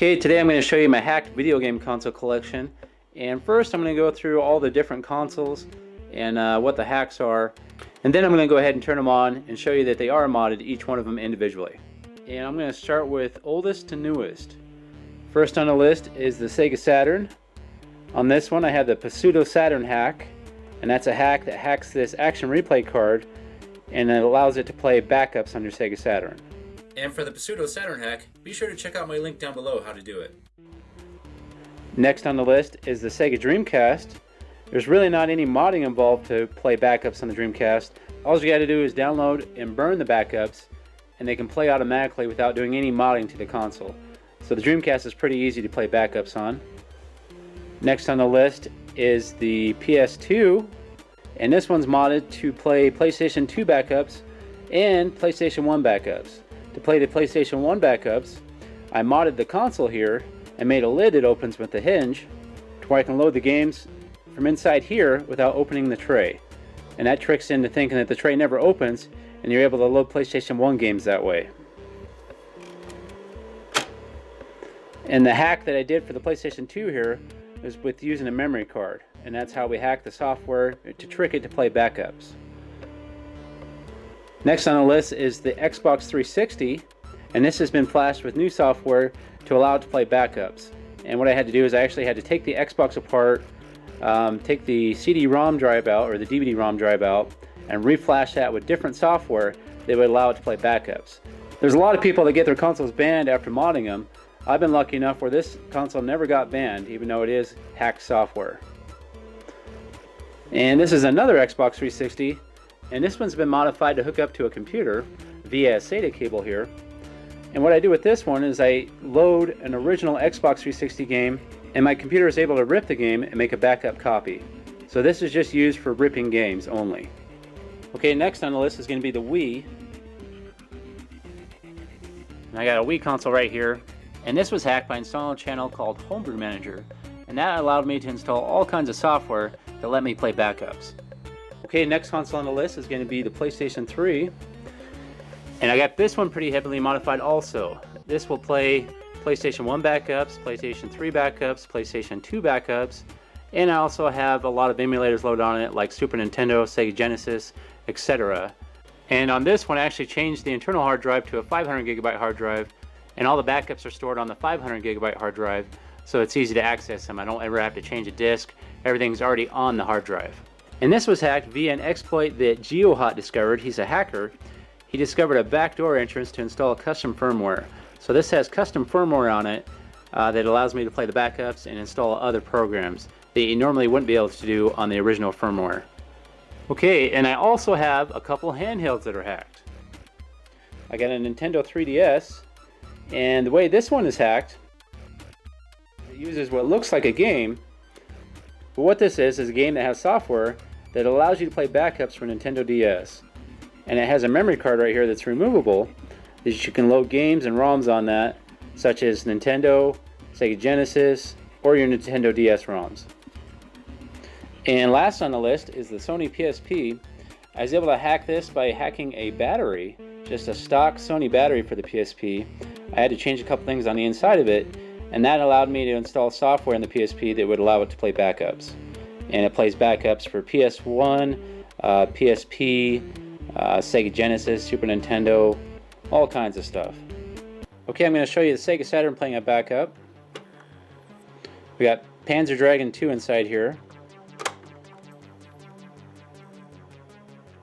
Okay, today I'm going to show you my hacked video game console collection. And first I'm going to go through all the different consoles and what the hacks are. And then I'm going to go ahead and turn them on and show you that they are modded, each one of them individually. And I'm going to start with oldest to newest. First on the list is the Sega Saturn. On this one I have the Sega Saturn hack. And that's a hack that hacks this action replay card and it allows it to play backups on your Sega Saturn. And for the Sega Saturn hack, be sure to check out my link down below how to do it. Next on the list is the Sega Dreamcast. There's really not any modding involved to play backups on the Dreamcast. All you got to do is download and burn the backups and they can play automatically without doing any modding to the console. So the Dreamcast is pretty easy to play backups on. Next on the list is the PS2, and this one's modded to play PlayStation 2 backups and PlayStation 1 backups. To play the PlayStation 1 backups, I modded the console here and made a lid that opens with the hinge to where I can load the games from inside here without opening the tray. And that tricks into thinking that the tray never opens and you're able to load PlayStation 1 games that way. And the hack that I did for the PlayStation 2 here is with using a memory card, and that's how we hack the software to trick it to play backups. Next on the list is the Xbox 360, and this has been flashed with new software to allow it to play backups. And what I had to do is I actually had to take the Xbox apart, take the CD-ROM drive out, or the DVD-ROM drive out, and reflash that with different software that would allow it to play backups. There's a lot of people that get their consoles banned after modding them. I've been lucky enough where this console never got banned, even though it is hacked software. And this is another Xbox 360, and this one's been modified to hook up to a computer via a SATA cable here. And what I do with this one is I load an original Xbox 360 game, and my computer is able to rip the game and make a backup copy. So this is just used for ripping games only. Okay, next on the list is going to be the Wii. And I got a Wii console right here. And this was hacked by installing a channel called Homebrew Manager, and that allowed me to install all kinds of software that let me play backups. Okay, next console on the list is going to be the PlayStation 3, and I got this one pretty heavily modified also. This will play PlayStation 1 backups, PlayStation 3 backups, PlayStation 2 backups, and I also have a lot of emulators loaded on it like Super Nintendo, Sega Genesis, etc. And on this one I actually changed the internal hard drive to a 500GB hard drive, and all the backups are stored on the 500GB hard drive, so it's easy to access them. I don't ever have to change a disk. Everything's already on the hard drive. And this was hacked via an exploit that GeoHot discovered. He's a hacker. He discovered a backdoor entrance to install custom firmware. So this has custom firmware on it that allows me to play the backups and install other programs that you normally wouldn't be able to do on the original firmware. Okay, and I also have a couple handhelds that are hacked. I got a Nintendo 3DS. And the way this one is hacked, it uses what looks like a game, but what this is a game that has software that allows you to play backups for Nintendo DS. And it has a memory card right here that's removable, that you can load games and ROMs on that, such as Nintendo, Sega Genesis, or your Nintendo DS ROMs. And last on the list is the Sony Psp. I was able to hack this by hacking a battery, just a stock Sony battery for the PSP. I had to change a couple things on the inside of it, and that allowed me to install software in the PSP that would allow it to play backups. And it plays backups for PS1, PSP, Sega Genesis, Super Nintendo, all kinds of stuff. Okay, I'm going to show you the Sega Saturn playing a backup. We got Panzer Dragoon 2 inside here.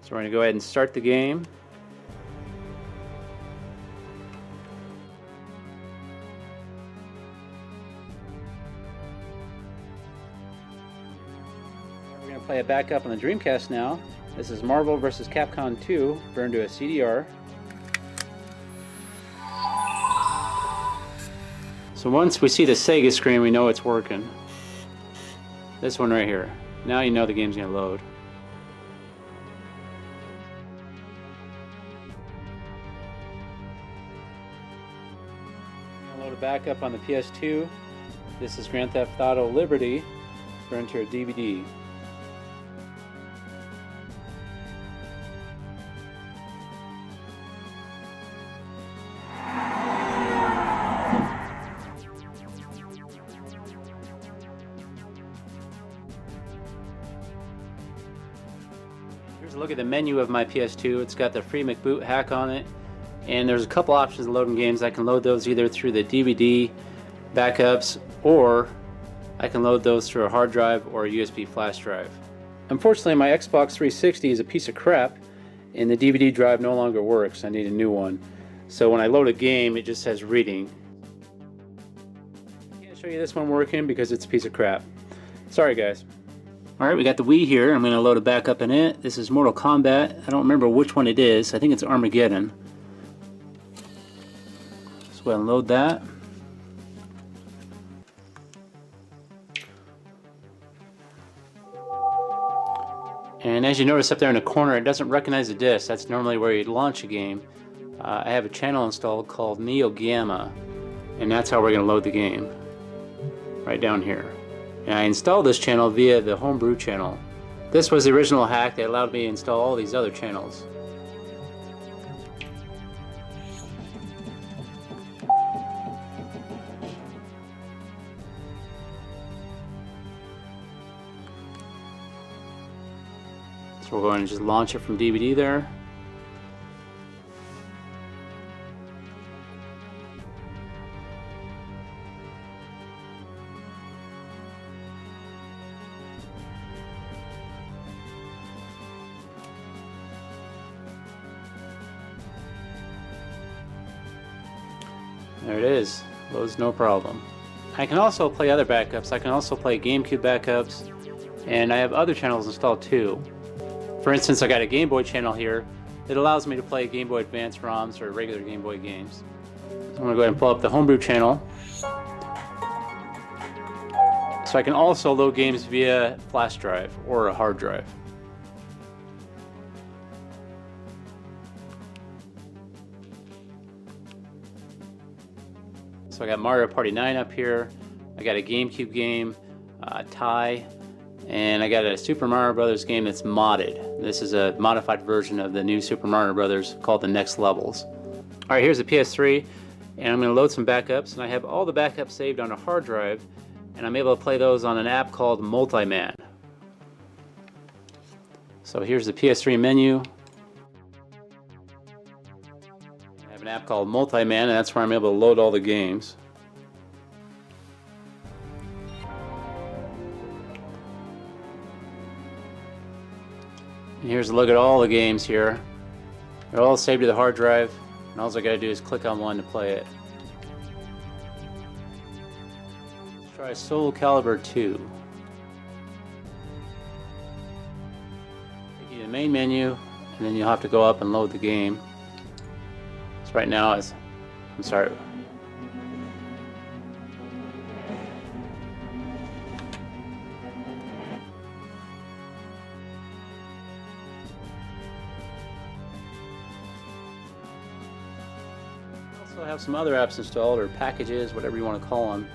So we're going to go ahead and start the game. We're going to play a backup on the Dreamcast now. This is Marvel vs. Capcom 2, burned to a CDR. So once we see the Sega screen, we know it's working. This one right here. Now you know the game's going to load. Load a backup on the PS2. This is Grand Theft Auto Liberty, burned to a DVD. Here's a look at the menu of my PS2. It's got the free McBoot hack on it, and there's a couple options of loading games. I can load those either through the DVD backups, or I can load those through a hard drive or a USB flash drive. Unfortunately, my Xbox 360 is a piece of crap, and the DVD drive no longer works. I need a new one. So when I load a game, it just says reading. I can't show you this one working because it's a piece of crap. Sorry guys. Alright, we got the Wii here. I'm going to load a backup in it. This is Mortal Kombat. I don't remember which one it is. I think it's Armageddon. Let's go ahead and load that. And as you notice up there in the corner, it doesn't recognize the disc. That's normally where you'd launch a game. I have a channel installed called Neo Gamma, and that's how we're going to load the game. Right down here. And I installed this channel via the Homebrew channel. This was the original hack that allowed me to install all these other channels. So we're going to just launch it from DVD there. There it is. Loads no problem. I can also play other backups. I can also play GameCube backups, and I have other channels installed too. For instance, I got a Game Boy channel here that allows me to play Game Boy Advance ROMs or regular Game Boy games. So I'm going to go ahead and pull up the Homebrew channel. So I can also load games via flash drive or a hard drive. So I got Mario Party 9 up here, I got a GameCube game, Tie, and I got a Super Mario Brothers game that's modded. This is a modified version of the new Super Mario Brothers called the Next Levels. Alright, here's the PS3, and I'm going to load some backups, and I have all the backups saved on a hard drive, and I'm able to play those on an app called Multiman. So here's the PS3 menu. I have an app called Multiman, and that's where I'm able to load all the games. And here's a look at all the games here. They're all saved to the hard drive, and all I gotta do is click on one to play it. Let's try Soul Calibur 2. Take you to the main menu, and then you'll have to go up and load the game. So right now I'm sorry. I also have some other apps installed, or packages, whatever you want to call them.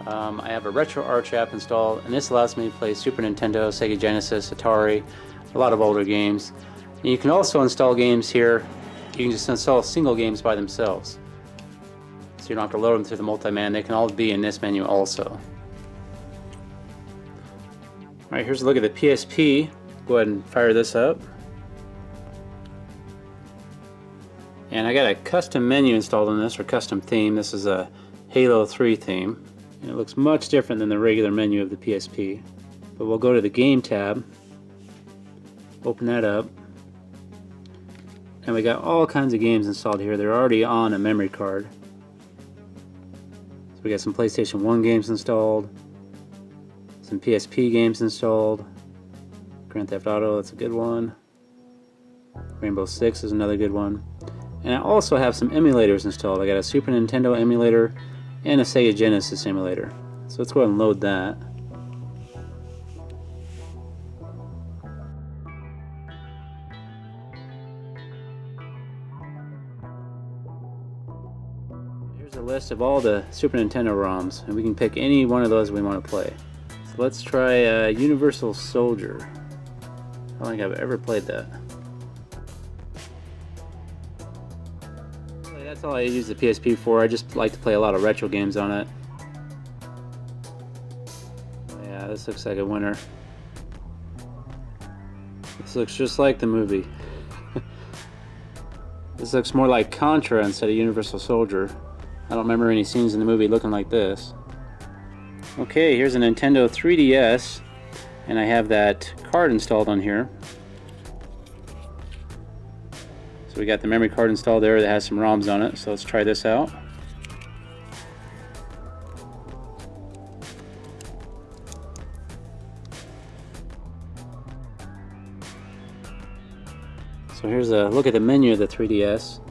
I have a Retroarch app installed, and this allows me to play Super Nintendo, Sega Genesis, Atari, a lot of older games. And you can also install games here. You can just install single games by themselves. So you don't have to load them through the Multiman. They can all be in this menu also. Alright, here's a look at the PSP. Go ahead and fire this up. And I got a custom menu installed on this, or custom theme. This is a Halo 3 theme. And it looks much different than the regular menu of the PSP. But we'll go to the Game tab. Open that up. And we got all kinds of games installed here. They're already on a memory card. So we got some PlayStation 1 games installed, some PSP games installed, Grand Theft Auto, that's a good one, Rainbow Six is another good one, and I also have some emulators installed. I got a Super Nintendo emulator and a Sega Genesis emulator. So let's go ahead and load that. Here's a list of all the Super Nintendo ROMs, and we can pick any one of those we want to play. So let's try Universal Soldier. I don't think I've ever played that. Really, that's all I use the PSP for. I just like to play a lot of retro games on it. Yeah, this looks like a winner. The This looks just like the movie. This looks more like Contra instead of Universal Soldier. I don't remember any scenes in the movie looking like this. Okay, here's a Nintendo 3DS, and I have that card installed on here. So we got the memory card installed there that has some ROMs on it, so let's try this out. So here's a look at the menu of the 3DS,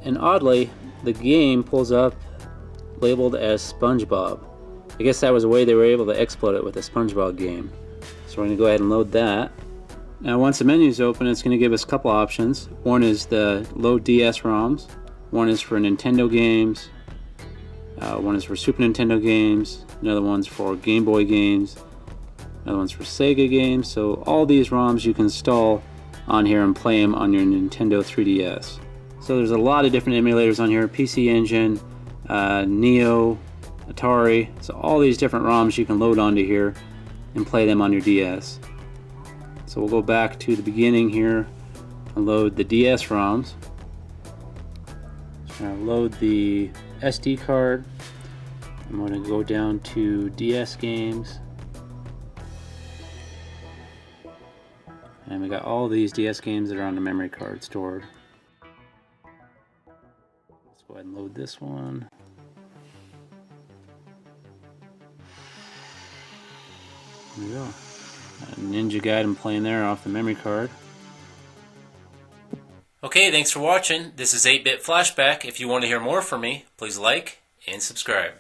and oddly the game pulls up labeled as SpongeBob. I guess that was a way they were able to exploit it with a SpongeBob game. So we're going to go ahead and load that. Now once the menu is open, it's going to give us a couple options. One is the load DS ROMs, one is for Nintendo games, one is for Super Nintendo games, another one's for Game Boy games, another one's for Sega games. So all these ROMs you can install on here and play them on your Nintendo 3DS. So there's a lot of different emulators on here, PC Engine, Neo, Atari, so all these different ROMs you can load onto here and play them on your DS. So we'll go back to the beginning here and load the DS ROMs. So I'm going to load the SD card. I'm going to go down to DS games. And we got all these DS games that are on the memory card stored. Let's go ahead and load this one. There we go. Ninja Gaiden playing there off the memory card. Okay, thanks for watching. This is 8-Bit Flashback. If you want to hear more from me, please like and subscribe.